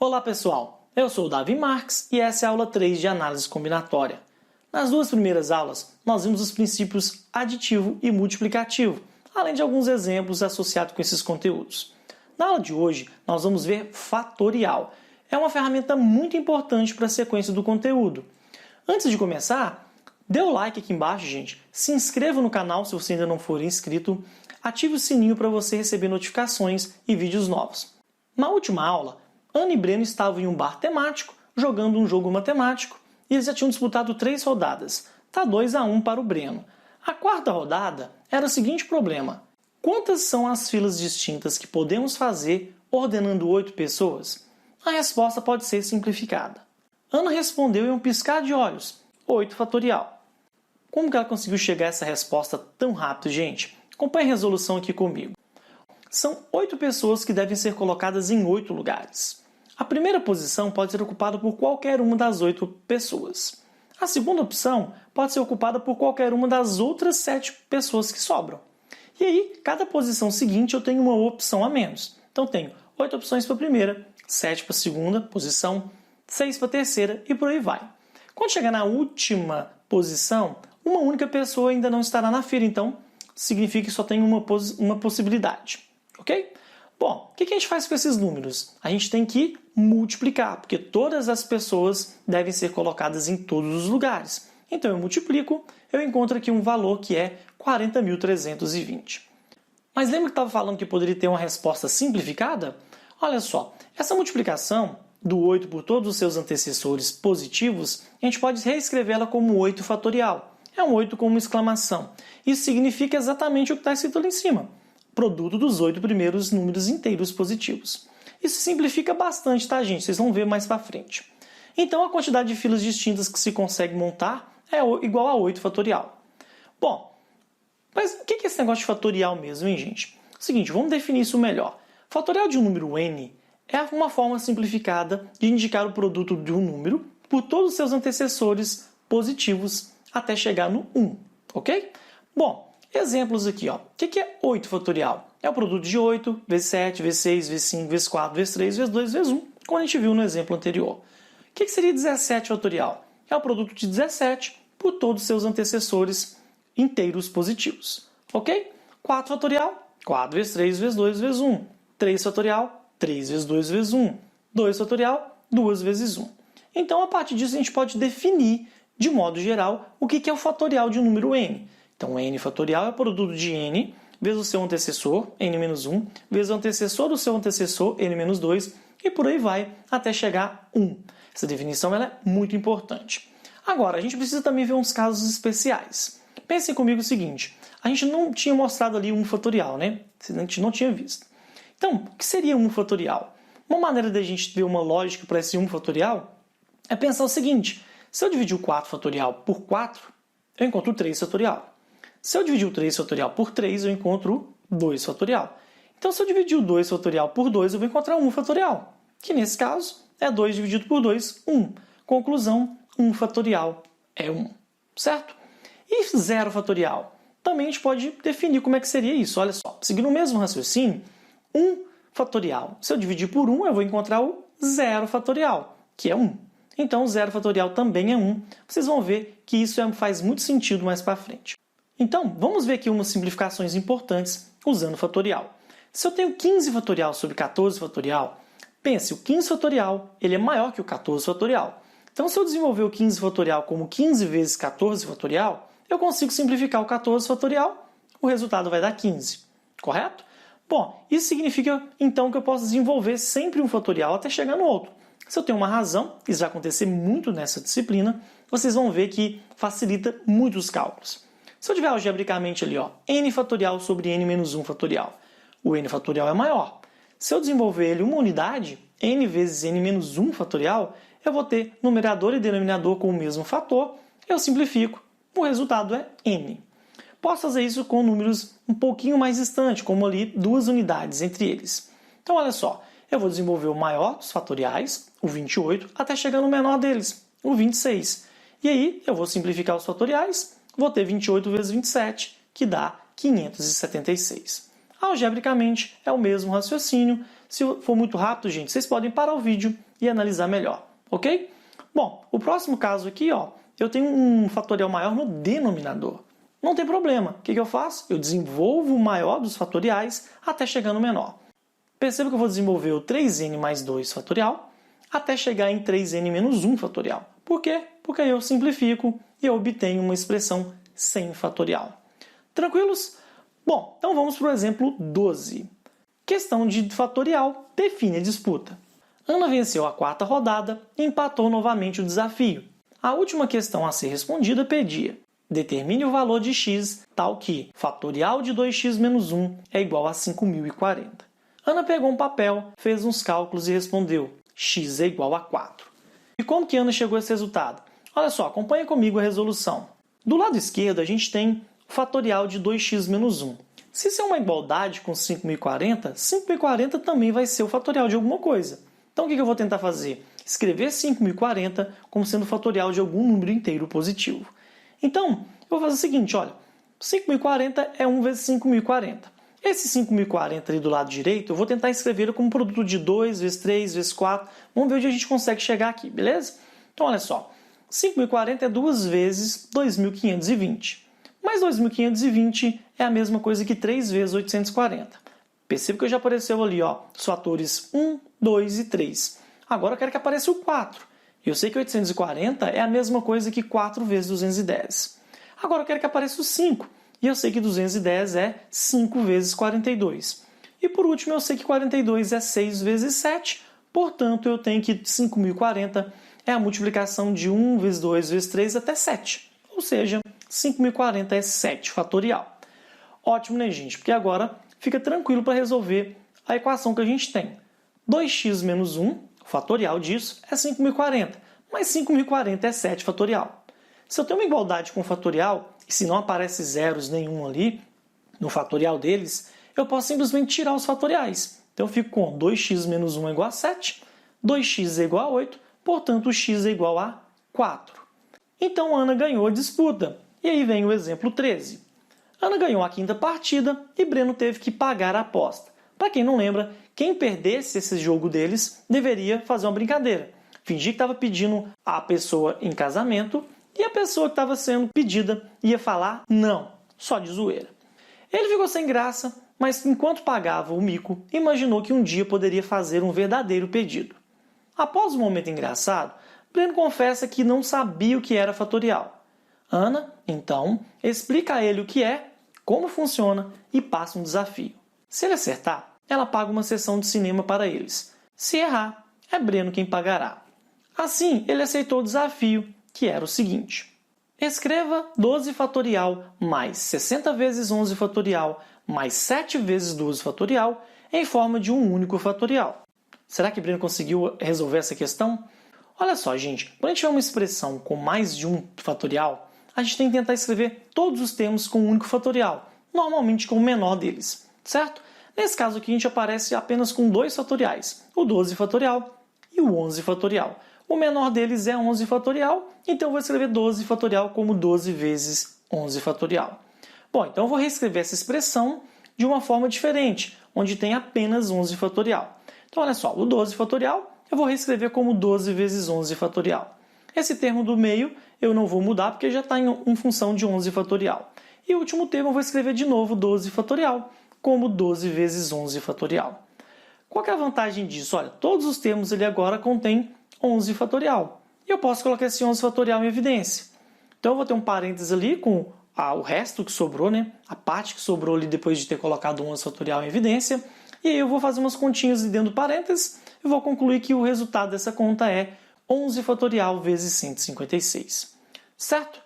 Olá pessoal, eu sou o Davi Marques e essa é a aula 3 de análise combinatória. Nas duas primeiras aulas, nós vimos os princípios aditivo e multiplicativo, além de alguns exemplos associados com esses conteúdos. Na aula de hoje, nós vamos ver fatorial. É uma ferramenta muito importante para a sequência do conteúdo. Antes de começar, dê o like aqui embaixo, gente. Se inscreva no canal se você ainda não for inscrito. Ative o sininho para você receber notificações e vídeos novos. Na última aula, Ana e Breno estavam em um bar temático, jogando um jogo matemático, e eles já tinham disputado 3 rodadas. Tá 2-1 para o Breno. A quarta rodada era o seguinte problema. Quantas são as filas distintas que podemos fazer ordenando 8 pessoas? A resposta pode ser simplificada. Ana respondeu em um piscar de olhos, 8 fatorial. Como que ela conseguiu chegar a essa resposta tão rápido, gente? Acompanhe a resolução aqui comigo. São 8 pessoas que devem ser colocadas em 8 lugares. A primeira posição pode ser ocupada por qualquer uma das 8 pessoas. A segunda opção pode ser ocupada por qualquer uma das outras 7 pessoas que sobram. E aí, cada posição seguinte eu tenho uma opção a menos. Então, tenho 8 opções para a primeira, 7 para a segunda posição, 6 para a terceira e por aí vai. Quando chegar na última posição, uma única pessoa ainda não estará na fila, então significa que só tem uma possibilidade. Ok? Bom, o que a gente faz com esses números? A gente tem que multiplicar, porque todas as pessoas devem ser colocadas em todos os lugares. Então eu multiplico, eu encontro aqui um valor que é 40.320. Mas lembra que estava falando que poderia ter uma resposta simplificada? Olha só, essa multiplicação do 8 por todos os seus antecessores positivos, a gente pode reescrevê-la como 8 fatorial. É um 8 com uma exclamação. Isso significa exatamente o que está escrito ali em cima. Produto dos 8 primeiros números inteiros positivos. Isso simplifica bastante, tá, gente? Vocês vão ver mais para frente. Então, a quantidade de filas distintas que se consegue montar é igual a 8 fatorial. Bom, mas o que é esse negócio de fatorial mesmo, hein, gente? Seguinte, vamos definir isso melhor. Fatorial de um número n é uma forma simplificada de indicar o produto de um número por todos os seus antecessores positivos até chegar no 1, ok? Bom, exemplos aqui, ó. O que é 8 fatorial? É o produto de 8, vezes 7, vezes 6, vezes 5, vezes 4, vezes 3, vezes 2, vezes 1, como a gente viu no exemplo anterior. O que seria 17 fatorial? É o produto de 17 por todos os seus antecessores inteiros positivos. Ok? 4 fatorial? 4 vezes 3, vezes 2, vezes 1. 3 fatorial? 3 vezes 2, vezes 1. 2 fatorial? 2 vezes 1. Então, a partir disso, a gente pode definir, de modo geral, o que é o fatorial de um número n. Então, n fatorial é o produto de n vezes o seu antecessor, n-1, vezes o antecessor do seu antecessor, n-2, e por aí vai até chegar a 1. Essa definição ela é muito importante. Agora, a gente precisa também ver uns casos especiais. Pensem comigo o seguinte, a gente não tinha mostrado ali 1 fatorial, né? A gente não tinha visto. Então, o que seria 1 fatorial? Uma maneira da gente ver uma lógica para esse 1 fatorial é pensar o seguinte, se eu dividir o 4 fatorial por 4, eu encontro o 3 fatorial. Se eu dividir o 3 fatorial por 3, eu encontro o 2 fatorial. Então, se eu dividir o 2 fatorial por 2, eu vou encontrar 1 fatorial, que nesse caso é 2 dividido por 2, 1. Conclusão, 1 fatorial é 1, certo? E 0 fatorial? Também a gente pode definir como é que seria isso. Olha só, seguindo o mesmo raciocínio, 1 fatorial. Se eu dividir por 1, eu vou encontrar o 0 fatorial, que é 1. Então, o 0 fatorial também é 1. Vocês vão ver que isso faz muito sentido mais para frente. Então, vamos ver aqui umas simplificações importantes usando fatorial. Se eu tenho 15 fatorial sobre 14 fatorial, pense, o 15 fatorial ele é maior que o 14 fatorial. Então, se eu desenvolver o 15 fatorial como 15 vezes 14 fatorial, eu consigo simplificar o 14 fatorial, o resultado vai dar 15, correto? Bom, isso significa então que eu posso desenvolver sempre um fatorial até chegar no outro. Se eu tenho uma razão, isso vai acontecer muito nessa disciplina, vocês vão ver que facilita muito os cálculos. Se eu tiver algebricamente ali, ó, n fatorial sobre n-1 fatorial, o n fatorial é maior. Se eu desenvolver ele uma unidade, n vezes n-1 fatorial, eu vou ter numerador e denominador com o mesmo fator, eu simplifico, o resultado é n. Posso fazer isso com números um pouquinho mais distantes, como ali 2 unidades entre eles. Então, olha só, eu vou desenvolver o maior dos fatoriais, o 28, até chegar no menor deles, o 26. E aí, eu vou simplificar os fatoriais, vou ter 28 vezes 27, que dá 576. Algebricamente, é o mesmo raciocínio. Se for muito rápido, gente, vocês podem parar o vídeo e analisar melhor, ok? Bom, o próximo caso aqui, eu tenho um fatorial maior no denominador. Não tem problema. O que eu faço? Eu desenvolvo o maior dos fatoriais até chegar no menor. Perceba que eu vou desenvolver o 3n mais 2 fatorial até chegar em 3n menos 1 fatorial. Por quê? Porque aí eu simplifico e eu obtenho uma expressão sem fatorial. Tranquilos? Bom, então vamos para o exemplo 12. Questão de fatorial define a disputa. Ana venceu a 4ª rodada e empatou novamente o desafio. A última questão a ser respondida pedia: determine o valor de x tal que fatorial de 2x menos 1 é igual a 5.040. Ana pegou um papel, fez uns cálculos e respondeu: x é igual a 4. E como que Ana chegou a esse resultado? Olha só, acompanha comigo a resolução. Do lado esquerdo a gente tem o fatorial de 2x menos 1. Se isso é uma igualdade com 5.040, 5.040 também vai ser o fatorial de alguma coisa. Então o que eu vou tentar fazer? Escrever 5.040 como sendo o fatorial de algum número inteiro positivo. Então, eu vou fazer o seguinte, olha, 5.040 é 1 vezes 5.040. Esse 5.040 ali do lado direito, eu vou tentar escrever como produto de 2 vezes 3 vezes 4. Vamos ver onde a gente consegue chegar aqui, beleza? Então, olha só, 5.040 é 2 vezes 2.520. Mas 2.520 é a mesma coisa que 3 vezes 840. Perceba que já apareceu ali, os fatores 1, 2 e 3. Agora eu quero que apareça o 4. Eu sei que 840 é a mesma coisa que 4 vezes 210. Agora eu quero que apareça o 5. E eu sei que 210 é 5 vezes 42. E por último, eu sei que 42 é 6 vezes 7. Portanto, eu tenho que 5.040 é a multiplicação de 1 vezes 2 vezes 3 até 7. Ou seja, 5.040 é 7 fatorial. Ótimo, né, gente? Porque agora fica tranquilo para resolver a equação que a gente tem. 2x menos 1, o fatorial disso, é 5.040. Mas 5.040 é 7 fatorial. Se eu tenho uma igualdade com o fatorial, e se não aparece zeros nenhum ali no fatorial deles, eu posso simplesmente tirar os fatoriais. Então eu fico com 2x menos 1 é igual a 7, 2x é igual a 8, portanto x é igual a 4. Então Ana ganhou a disputa. E aí vem o exemplo 13. Ana ganhou a 5ª partida e Breno teve que pagar a aposta. Para quem não lembra, quem perdesse esse jogo deles deveria fazer uma brincadeira. Fingir que estava pedindo a pessoa em casamento e a pessoa que estava sendo pedida ia falar não, só de zoeira. Ele ficou sem graça, mas enquanto pagava o mico, imaginou que um dia poderia fazer um verdadeiro pedido. Após o momento engraçado, Breno confessa que não sabia o que era fatorial. Ana, então, explica a ele o que é, como funciona e passa um desafio. Se ele acertar, ela paga uma sessão de cinema para eles. Se errar, é Breno quem pagará. Assim, ele aceitou o desafio, que era o seguinte: escreva 12 fatorial mais 60 vezes 11 fatorial mais 7 vezes 12 fatorial em forma de um único fatorial. Será que Breno conseguiu resolver essa questão? Olha só, gente, quando a gente tiver uma expressão com mais de um fatorial, a gente tem que tentar escrever todos os termos com um único fatorial, normalmente com o menor deles, certo? Nesse caso aqui, a gente aparece apenas com 2 fatoriais, o 12 fatorial e o 11 fatorial. O menor deles é 11 fatorial, então eu vou escrever 12 fatorial como 12 vezes 11 fatorial. Bom, então eu vou reescrever essa expressão de uma forma diferente, onde tem apenas 11 fatorial. Então, olha só, o 12 fatorial eu vou reescrever como 12 vezes 11 fatorial. Esse termo do meio eu não vou mudar porque já está em função de 11 fatorial. E o último termo eu vou escrever de novo 12 fatorial, como 12 vezes 11 fatorial. Qual que é a vantagem disso? Olha, todos os termos ali agora contêm 11 fatorial. E eu posso colocar esse 11 fatorial em evidência. Então eu vou ter um parênteses ali com o resto que sobrou, né? A parte que sobrou ali depois de ter colocado 11 fatorial em evidência. E aí eu vou fazer umas continhas dentro do parênteses e vou concluir que o resultado dessa conta é 11 fatorial vezes 156. Certo?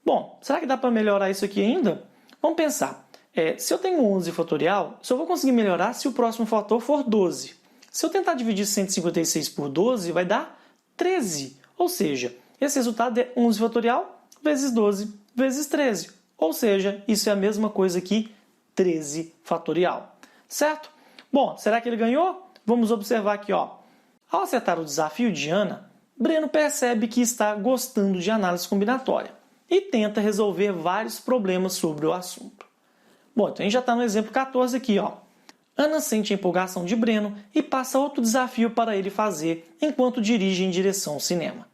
Bom, será que dá para melhorar isso aqui ainda? Vamos pensar. Se eu tenho 11 fatorial, só vou conseguir melhorar se o próximo fator for 12. Se eu tentar dividir 156 por 12, vai dar 13. Ou seja, esse resultado é 11 fatorial vezes 12 vezes 13. Ou seja, isso é a mesma coisa que 13 fatorial. Certo? Bom, será que ele ganhou? Vamos observar aqui, ó. Ao acertar o desafio de Ana, Breno percebe que está gostando de análise combinatória e tenta resolver vários problemas sobre o assunto. Bom, então a gente já está no exemplo 14 aqui, ó. Ana sente a empolgação de Breno e passa outro desafio para ele fazer enquanto dirige em direção ao cinema.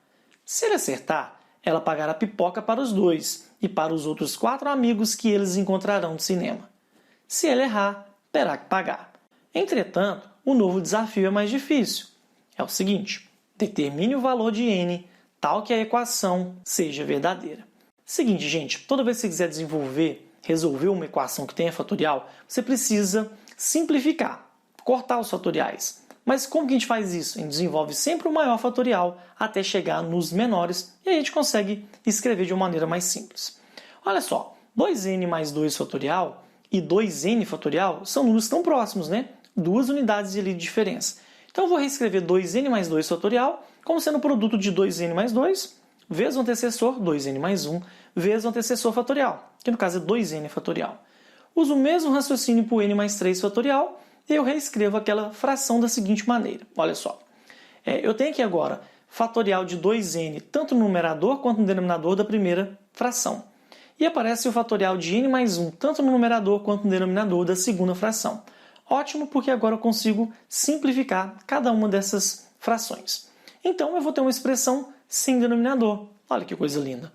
Se ele acertar, ela pagará pipoca para os dois e para os outros 4 amigos que eles encontrarão no cinema. Se ele errar, terá que pagar. Entretanto, o novo desafio é mais difícil. É o seguinte: determine o valor de n tal que a equação seja verdadeira. Seguinte, gente, toda vez que você quiser resolver uma equação que tenha fatorial, você precisa simplificar, cortar os fatoriais. Mas como que a gente faz isso? A gente desenvolve sempre o maior fatorial até chegar nos menores e a gente consegue escrever de uma maneira mais simples. Olha só, 2n mais 2 fatorial e 2n fatorial são números tão próximos, né? 2 unidades de diferença. Então eu vou reescrever 2n mais 2 fatorial como sendo o produto de 2n mais 2 vezes o antecessor, 2n mais 1, vezes o antecessor fatorial, que no caso é 2n fatorial. Uso o mesmo raciocínio para o n mais 3 fatorial e eu reescrevo aquela fração da seguinte maneira. Olha só, eu tenho aqui agora fatorial de 2n tanto no numerador quanto no denominador da primeira fração. E aparece o fatorial de n mais 1 tanto no numerador quanto no denominador da segunda fração. Ótimo, porque agora eu consigo simplificar cada uma dessas frações. Então eu vou ter uma expressão sem denominador. Olha que coisa linda.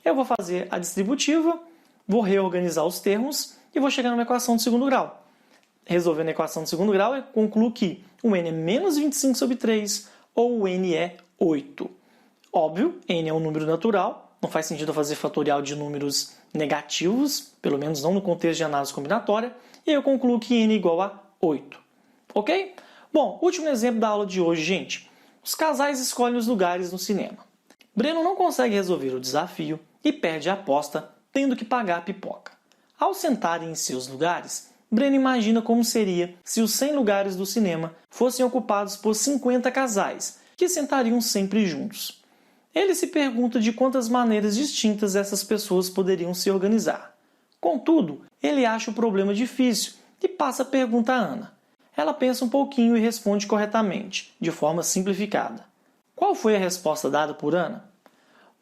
Eu vou fazer a distributiva, vou reorganizar os termos e vou chegar numa equação de segundo grau. Resolvendo a equação de segundo grau, eu concluo que o n é menos 25 sobre 3 ou o n é 8. Óbvio, n é um número natural, não faz sentido eu fazer fatorial de números negativos, pelo menos não no contexto de análise combinatória, e eu concluo que n é igual a 8. Ok? Bom, último exemplo da aula de hoje, gente. Os casais escolhem os lugares no cinema. Breno não consegue resolver o desafio e perde a aposta, tendo que pagar a pipoca. Ao sentarem em seus lugares, Breno imagina como seria se os 100 lugares do cinema fossem ocupados por 50 casais, que sentariam sempre juntos. Ele se pergunta de quantas maneiras distintas essas pessoas poderiam se organizar. Contudo, ele acha o problema difícil e passa a pergunta a Ana. Ela pensa um pouquinho e responde corretamente, de forma simplificada. Qual foi a resposta dada por Ana?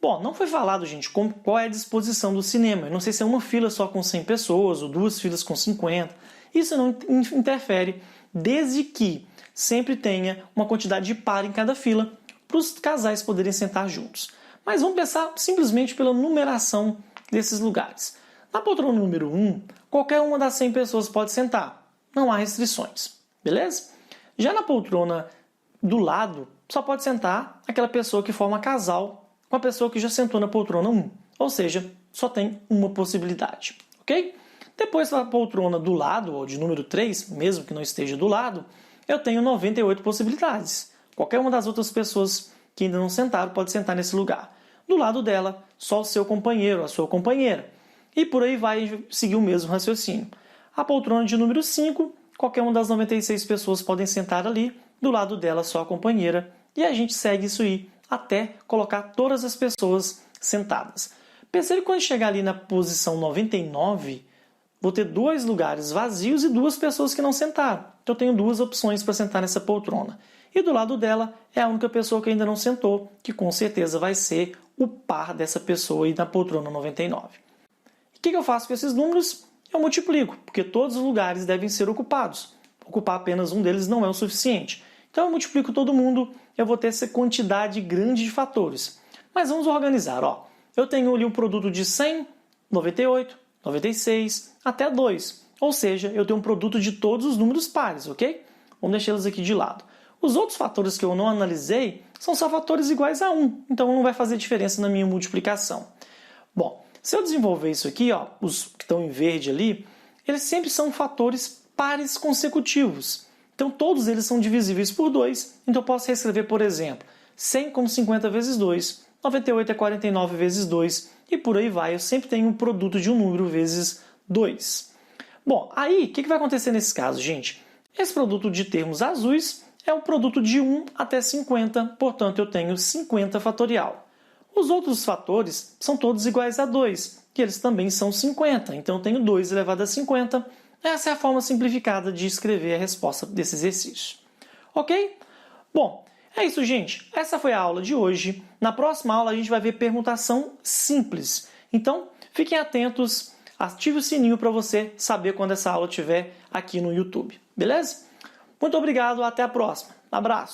Bom, não foi falado, gente, qual é a disposição do cinema. Eu não sei se é uma fila só com 100 pessoas ou 2 filas com 50. Isso não interfere, desde que sempre tenha uma quantidade de par em cada fila para os casais poderem sentar juntos. Mas vamos pensar simplesmente pela numeração desses lugares. Na poltrona número 1, qualquer uma das 100 pessoas pode sentar. Não há restrições, beleza? Já na poltrona do lado, só pode sentar aquela pessoa que forma casal com a pessoa que já sentou na poltrona 1. Ou seja, só tem uma possibilidade, ok? Depois da poltrona do lado, ou de número 3, mesmo que não esteja do lado, eu tenho 98 possibilidades. Qualquer uma das outras pessoas que ainda não sentaram pode sentar nesse lugar. Do lado dela, só o seu companheiro, a sua companheira. E por aí vai seguir o mesmo raciocínio. A poltrona de número 5, qualquer uma das 96 pessoas podem sentar ali, do lado dela só a companheira, e a gente segue isso aí até colocar todas as pessoas sentadas. Percebe que quando chegar ali na posição 99, vou ter 2 lugares vazios e 2 pessoas que não sentaram. Então eu tenho 2 opções para sentar nessa poltrona. E do lado dela é a única pessoa que ainda não sentou, que com certeza vai ser o par dessa pessoa aí na poltrona 99. O que eu faço com esses números? Eu multiplico, porque todos os lugares devem ser ocupados. Ocupar apenas um deles não é o suficiente. Então eu multiplico todo mundo, eu vou ter essa quantidade grande de fatores. Mas vamos organizar. Eu tenho ali um produto de 100, 98, 96, até 2. Ou seja, eu tenho um produto de todos os números pares, ok? Vamos deixá-los aqui de lado. Os outros fatores que eu não analisei são só fatores iguais a 1, então não vai fazer diferença na minha multiplicação. Bom, se eu desenvolver isso aqui, os que estão em verde ali, eles sempre são fatores pares consecutivos. Então todos eles são divisíveis por 2, então eu posso reescrever, por exemplo, 100 como 50 vezes 2, 98 é 49 vezes 2, e por aí vai, eu sempre tenho um produto de um número vezes 2. Bom, aí, o que vai acontecer nesse caso, gente? Esse produto de termos azuis é um produto de 1 até 50, portanto eu tenho 50 fatorial. Os outros fatores são todos iguais a 2, que eles também são 50, então eu tenho 2 elevado a 50. Essa é a forma simplificada de escrever a resposta desse exercício. Ok? Bom, é isso, gente. Essa foi a aula de hoje. Na próxima aula a gente vai ver permutação simples. Então, fiquem atentos, ative o sininho para você saber quando essa aula estiver aqui no YouTube. beleza? Muito obrigado, até a próxima. Abraço!